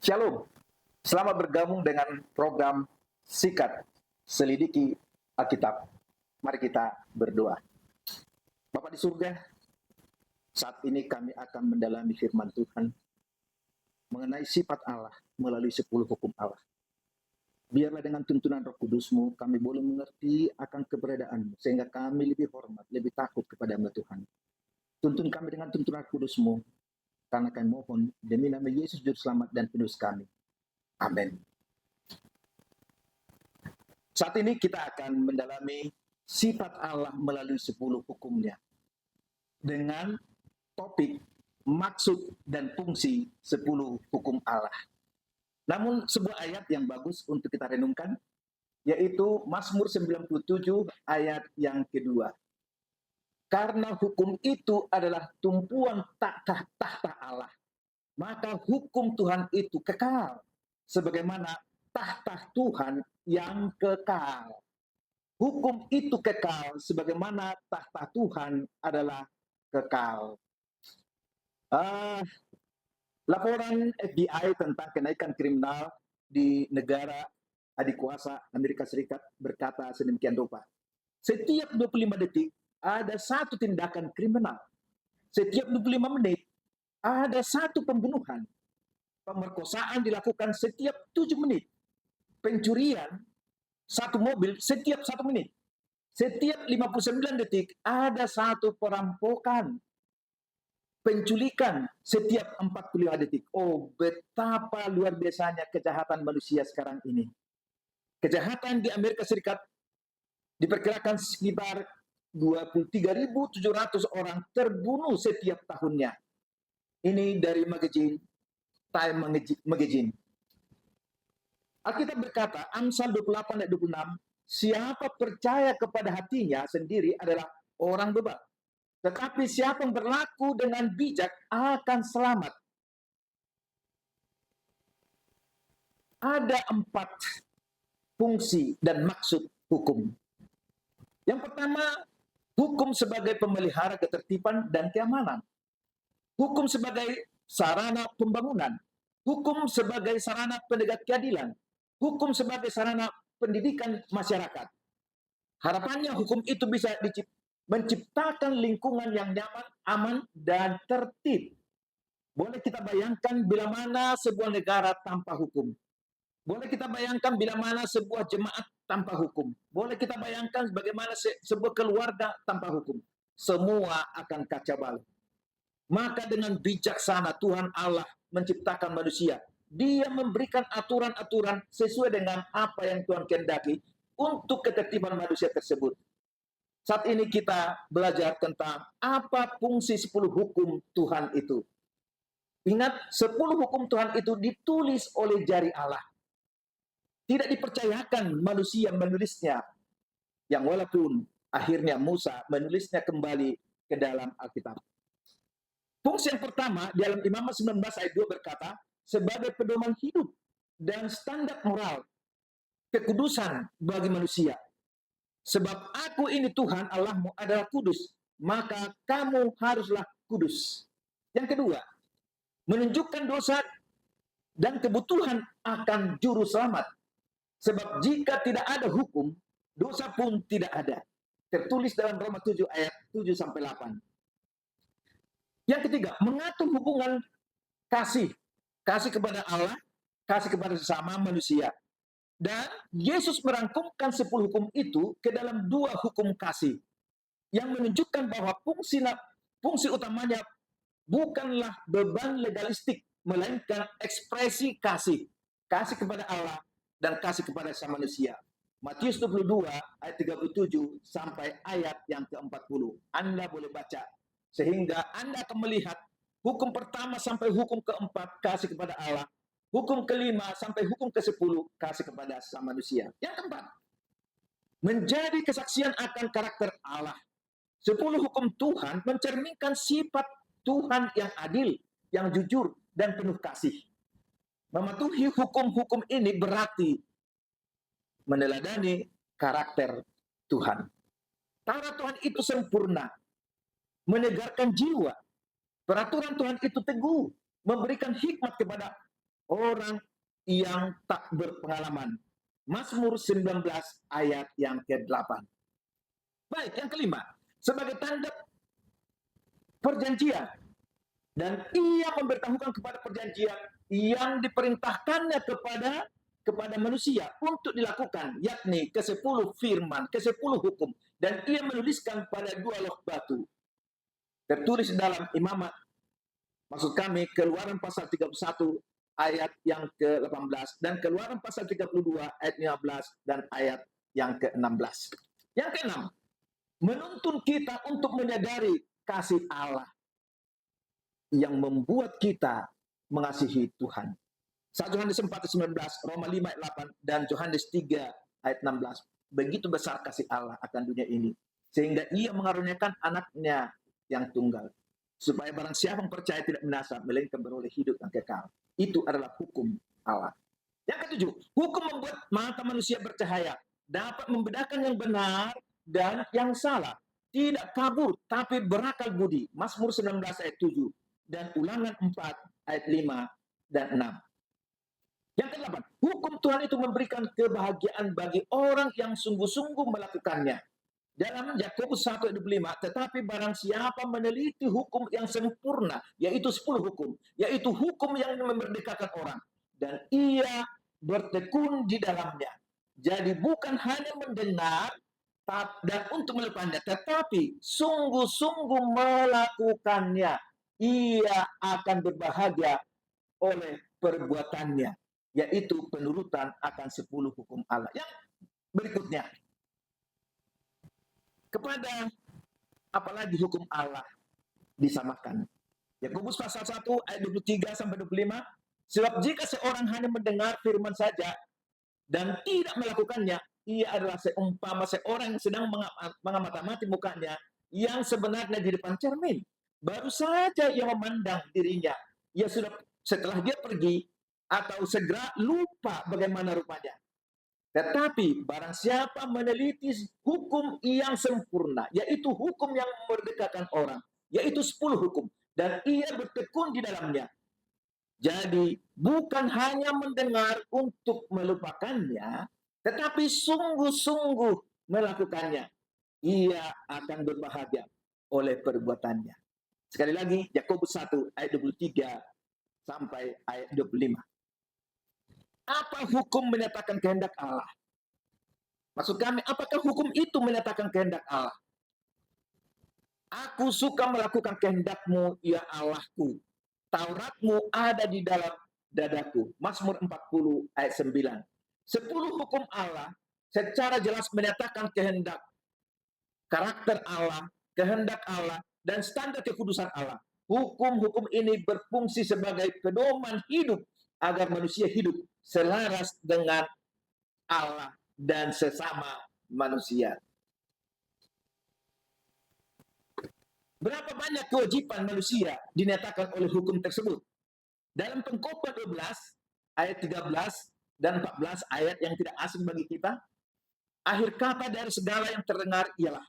Shalom, selamat bergabung dengan program Sikat Selidiki Alkitab. Mari kita berdoa. Bapa di surga, saat ini kami akan mendalami firman Tuhan mengenai sifat Allah melalui 10 hukum Allah. Biarlah dengan tuntunan Roh Kudus-Mu kami boleh mengerti akan keberadaan-Mu sehingga kami lebih hormat, lebih takut kepada-Mu Tuhan. Tuntun kami dengan tuntunan Kudus-Mu karena kami mohon demi nama Yesus Juru Selamat dan Penebus kami. Amin. Saat ini kita akan mendalami sifat Allah melalui 10 hukumnya dengan topik maksud dan fungsi 10 hukum Allah. Namun sebuah ayat yang bagus untuk kita renungkan yaitu Mazmur 97 ayat yang kedua. Karena hukum itu adalah tumpuan tahta Allah, maka hukum Tuhan itu kekal sebagaimana tahta Tuhan yang kekal. Hukum itu kekal sebagaimana tahta Tuhan adalah kekal. Laporan FBI tentang kenaikan kriminal di negara adik kuasa Amerika Serikat berkata sedemikian rupa. Setiap 25 detik ada satu tindakan kriminal. Setiap 25 menit ada satu pembunuhan. Pemerkosaan dilakukan setiap 7 menit. Pencurian satu mobil setiap 1 menit. Setiap 59 detik ada satu perampokan. Penculikan setiap 45 detik. Oh, betapa luar biasanya kejahatan manusia sekarang ini. Kejahatan di Amerika Serikat diperkirakan sekitar 23.700 orang terbunuh setiap tahunnya. Ini dari Time Magazine. Alkitab berkata, Amsal 28 ayat 26, siapa percaya kepada hatinya sendiri adalah orang bebal. Tetapi siapa yang berlaku dengan bijak akan selamat. Ada 4 fungsi dan maksud hukum. Yang pertama, hukum sebagai pemelihara ketertiban dan keamanan. Hukum sebagai sarana pembangunan. Hukum sebagai sarana penegak keadilan. Hukum sebagai sarana pendidikan masyarakat. Harapannya hukum itu bisa menciptakan lingkungan yang nyaman, aman, dan tertib. Boleh kita bayangkan bila mana sebuah negara tanpa hukum. Boleh kita bayangkan bila mana sebuah jemaat tanpa hukum. Boleh kita bayangkan bagaimana sebuah keluarga tanpa hukum. Semua akan kacau balau. Maka dengan bijaksana Tuhan Allah menciptakan manusia. Dia memberikan aturan-aturan sesuai dengan apa yang Tuhan kehendaki untuk ketertiban manusia tersebut. Saat ini kita belajar tentang apa fungsi 10 hukum Tuhan itu. Ingat, 10 hukum Tuhan itu ditulis oleh jari Allah. Tidak dipercayakan manusia menulisnya. Yang walaupun akhirnya Musa menulisnya kembali ke dalam Alkitab. Fungsi yang pertama dalam Imamat 19 ayat 2 berkata, sebagai pedoman hidup dan standar moral, kekudusan bagi manusia. Sebab aku ini Tuhan Allahmu adalah kudus, maka kamu haruslah kudus. Yang kedua, menunjukkan dosa dan kebutuhan akan juru selamat. Sebab jika tidak ada hukum, dosa pun tidak ada. Tertulis dalam Roma 7 ayat 7-8. Yang ketiga, mengatur hubungan kasih. Kasih kepada Allah, kasih kepada sesama manusia. Dan Yesus merangkumkan 10 hukum itu ke dalam 2 hukum kasih. Yang menunjukkan bahwa fungsi utamanya bukanlah beban legalistik, melainkan ekspresi kasih. Kasih kepada Allah dan kasih kepada sesama manusia. Matius 22 ayat 37 sampai ayat yang ke-40. Anda boleh baca sehingga Anda akan melihat hukum pertama sampai hukum keempat kasih kepada Allah, hukum kelima sampai hukum ke-10 kasih kepada sesama manusia. Yang keempat, menjadi kesaksian akan karakter Allah. 10 hukum Tuhan mencerminkan sifat Tuhan yang adil, yang jujur dan penuh kasih. Mematuhi hukum-hukum ini berarti meneladani karakter Tuhan. Taurat Tuhan itu sempurna, menyegarkan jiwa. Peraturan Tuhan itu teguh, memberikan hikmat kepada orang yang tak berpengalaman. Mazmur 19 ayat yang ke-8. Baik, yang kelima, sebagai tanda perjanjian. Dan ia memberitahukan kepada perjanjian yang diperintahkannya kepada manusia untuk dilakukan, yakni ke-10 firman, ke-10 hukum. Dan ia menuliskan pada 2 loh batu. Tertulis dalam Imamat, maksud kami Keluaran pasal 31 ayat yang ke-18 dan Keluaran pasal 32 ayat 15 dan ayat yang ke-16. Yang keenam, menuntun kita untuk menyadari kasih Allah yang membuat kita mengasihi Tuhan. 1 Yohanes 4:19, Roma 5 ayat 8 dan Yohanes 3 ayat 16. Begitu besar kasih Allah akan dunia ini sehingga ia mengaruniakan anaknya yang tunggal supaya barang siapa yang percaya tidak binasa melainkan beroleh hidup yang kekal. Itu adalah hukum Allah. Yang ketujuh, hukum membuat mata manusia bercahaya, dapat membedakan yang benar dan yang salah, tidak kabur tapi berakal budi. Mazmur 19 ayat 7 dan Ulangan 4 ayat 5 dan 6. Yang ke-8, hukum Tuhan itu memberikan kebahagiaan bagi orang yang sungguh-sungguh melakukannya. Dalam Yakobus 1 ayat 25, tetapi barang siapa meneliti hukum yang sempurna, yaitu 10 hukum, yaitu hukum yang memerdekakan orang, dan ia bertekun di dalamnya. Jadi bukan hanya mendengar dan untuk melakukannya, tetapi sungguh-sungguh melakukannya, ia akan berbahagia oleh perbuatannya, yaitu penurutan akan 10 hukum Allah. Yang berikutnya, kepada apalagi hukum Allah disamakan. Yakobus pasal 1 ayat 23 sampai 25, sebab jika seorang hanya mendengar firman saja dan tidak melakukannya, ia adalah seumpama seorang yang sedang mengamati mukanya yang sebenarnya di depan cermin. Baru saja ia memandang dirinya, ia sudah setelah dia pergi atau segera lupa bagaimana rupanya. Tetapi barang siapa meneliti hukum yang sempurna, yaitu hukum yang memerdekakan orang, yaitu 10 hukum, dan ia bertekun di dalamnya. Jadi bukan hanya mendengar untuk melupakannya, tetapi sungguh-sungguh melakukannya. Ia akan berbahagia oleh perbuatannya. Sekali lagi, Yakobus 1 ayat 23 sampai ayat 25. Apa hukum menyatakan kehendak Allah? Maksud kami, apakah hukum itu menyatakan kehendak Allah? Aku suka melakukan kehendak-Mu, ya Allahku. Taurat-Mu ada di dalam dadaku. Mazmur 40 ayat 9. 10 hukum Allah secara jelas menyatakan kehendak, karakter Allah, kehendak Allah, dan standar kekudusan Allah. Hukum-hukum ini berfungsi sebagai pedoman hidup agar manusia hidup selaras dengan Allah dan sesama manusia. Berapa banyak kewajiban manusia dinyatakan oleh hukum tersebut? Dalam Pengkhotbah 12 ayat 13 dan 14 ayat yang tidak asing bagi kita, akhir kata dari segala yang terdengar ialah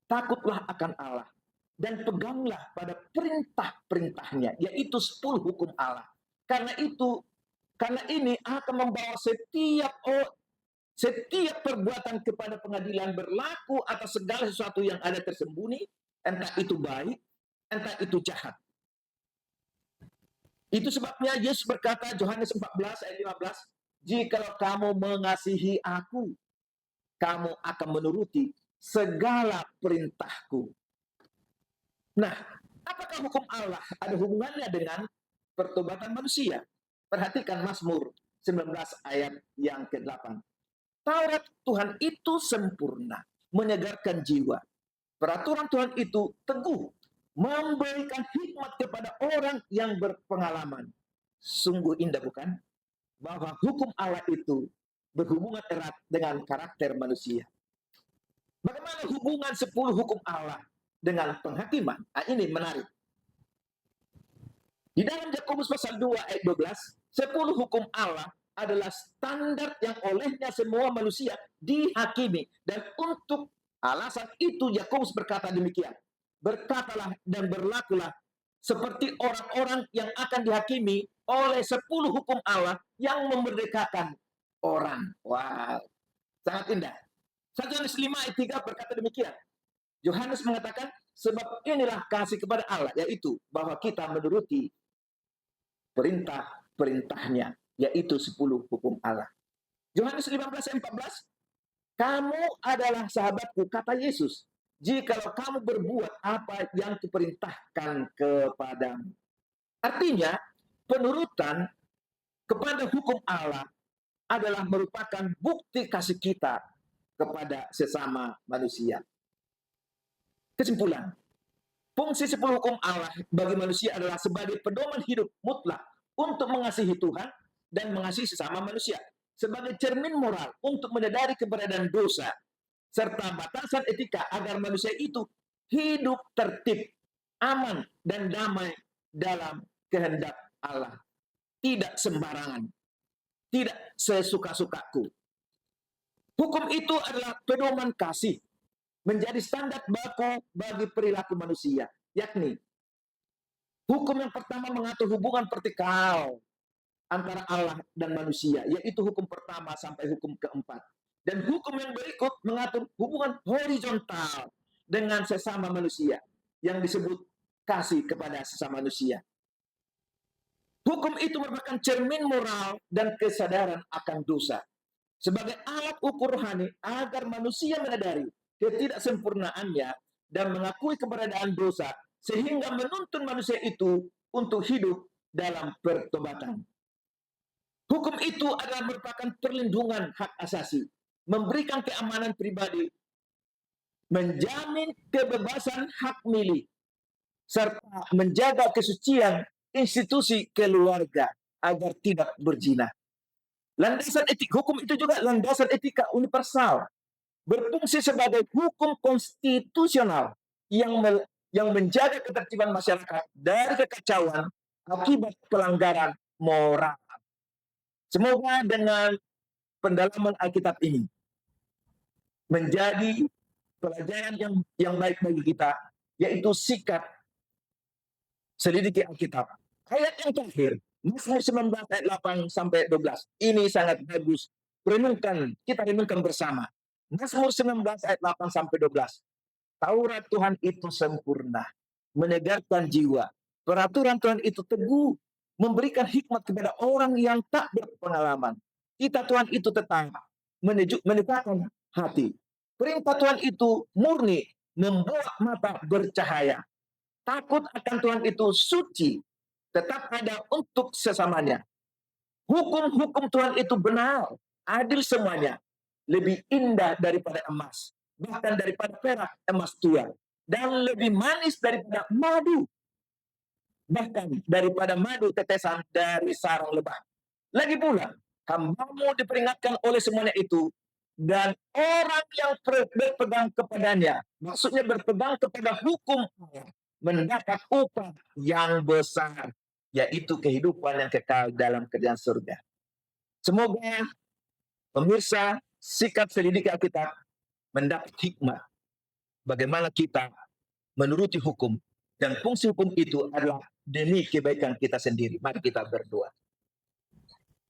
takutlah akan Allah dan peganglah pada perintah-perintahnya, yaitu 10 hukum Allah. Karena ini akan membawa setiap perbuatan kepada pengadilan berlaku atas segala sesuatu yang ada tersembunyi, entah itu baik, entah itu jahat. Itu sebabnya Yesus berkata, Yohanes 14 ayat 15, jikalau kamu mengasihi aku, kamu akan menuruti segala perintahku. Nah, apakah hukum Allah ada hubungannya dengan pertobatan manusia? Perhatikan Mazmur 19 ayat yang ke-8. Taurat Tuhan itu sempurna, menyegarkan jiwa. Peraturan Tuhan itu teguh, memberikan hikmat kepada orang yang berpengalaman. Sungguh indah bukan? Bahwa hukum Allah itu berhubungan erat dengan karakter manusia. Bagaimana hubungan 10 hukum Allah dengan penghakiman? Nah, ini menarik. Di dalam Yakobus pasal 2 ayat 12, 10 hukum Allah adalah standar yang olehnya semua manusia dihakimi. Dan untuk alasan itu Yakobus berkata demikian, berkatalah dan berlakulah seperti orang-orang yang akan dihakimi oleh 10 hukum Allah yang memerdekakan orang. Wow, sangat indah. 1 Yohanes 5 ayat 3 berkata demikian. Yohanes mengatakan, sebab inilah kasih kepada Allah, yaitu bahwa kita menuruti perintah-perintahnya, yaitu 10 hukum Allah. Yohanes 15 ayat 14, kamu adalah sahabatku, kata Yesus, jikalau kamu berbuat apa yang kuperintahkan kepadamu. Artinya, penurutan kepada hukum Allah adalah merupakan bukti kasih kita kepada sesama manusia. Kesimpulan, fungsi 10 hukum Allah bagi manusia adalah sebagai pedoman hidup mutlak untuk mengasihi Tuhan dan mengasihi sesama manusia. Sebagai cermin moral untuk menyadari keberadaan dosa, serta batasan etika agar manusia itu hidup tertib, aman, dan damai dalam kehendak Allah. Tidak sembarangan, tidak sesuka-sukaku. Hukum itu adalah pedoman kasih, menjadi standar baku bagi perilaku manusia, yakni hukum yang pertama mengatur hubungan vertikal antara Allah dan manusia, yaitu hukum pertama sampai hukum keempat. Dan hukum yang berikut mengatur hubungan horizontal dengan sesama manusia, yang disebut kasih kepada sesama manusia. Hukum itu merupakan cermin moral dan kesadaran akan dosa, sebagai alat ukur rohani agar manusia menyadari ketidaksempurnaannya dan mengakui keberadaan dosa, sehingga menuntun manusia itu untuk hidup dalam pertobatan. Hukum itu adalah merupakan perlindungan hak asasi, memberikan keamanan pribadi, menjamin kebebasan hak milih, serta menjaga kesucian institusi keluarga agar tidak berzina. Landasan etik hukum itu juga landasan etika universal, berfungsi sebagai hukum konstitusional yang menjaga ketertiban masyarakat dari kekacauan akibat pelanggaran moral. Semoga dengan pendalaman Alkitab ini menjadi pelajaran yang baik bagi kita, yaitu sikap selidiki Alkitab. Ayat yang terakhir, Mazmur 19 ayat 8 sampai 12. Ini sangat bagus. Kita renungkan bersama. Mazmur 19 ayat 8 sampai 12. Taurat Tuhan itu sempurna, menyegarkan jiwa. Peraturan Tuhan itu teguh, memberikan hikmat kepada orang yang tak berpengalaman. Kita Tuhan itu tetap menyukakan hati. Perintah Tuhan itu murni, membuat mata bercahaya. Takut akan Tuhan itu suci, tetap ada untuk sesamanya. Hukum-hukum Tuhan itu benar, adil semuanya. Lebih indah daripada emas, bahkan daripada perak emas tua. Dan lebih manis daripada madu, bahkan daripada madu tetesan dari sarang lebah. Lagi pula, hamba-Mu diperingatkan oleh semuanya itu, dan orang yang berpegang kepadanya, maksudnya berpegang kepada hukum Allah, mendapat upah yang besar, yaitu kehidupan yang kekal dalam kerajaan surga. Semoga pemirsa sikap selidiki Alkitab mendapat hikmat bagaimana kita menuruti hukum, dan fungsi hukum itu adalah demi kebaikan kita sendiri. Mari kita berdoa.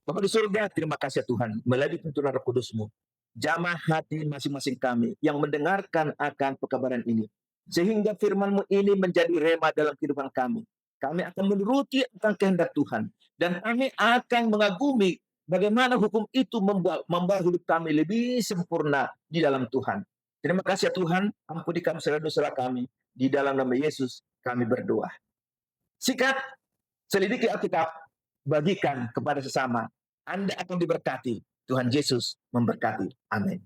Bapa di surga, terima kasih Tuhan, melalui tuntunan Roh Kudus-Mu, jamah hati masing-masing kami yang mendengarkan akan pekabaran ini, sehingga firman-Mu ini menjadi rema dalam kehidupan kami. Kami akan menuruti akan kehendak Tuhan, dan kami akan mengagumi bagaimana hukum itu membawa hidup kami lebih sempurna di dalam Tuhan. Terima kasih ya Tuhan, ampuni kami segala dosa kami. Di dalam nama Yesus kami berdoa. Sikap selidiki Alkitab, bagikan kepada sesama. Anda akan diberkati. Tuhan Yesus memberkati. Amin.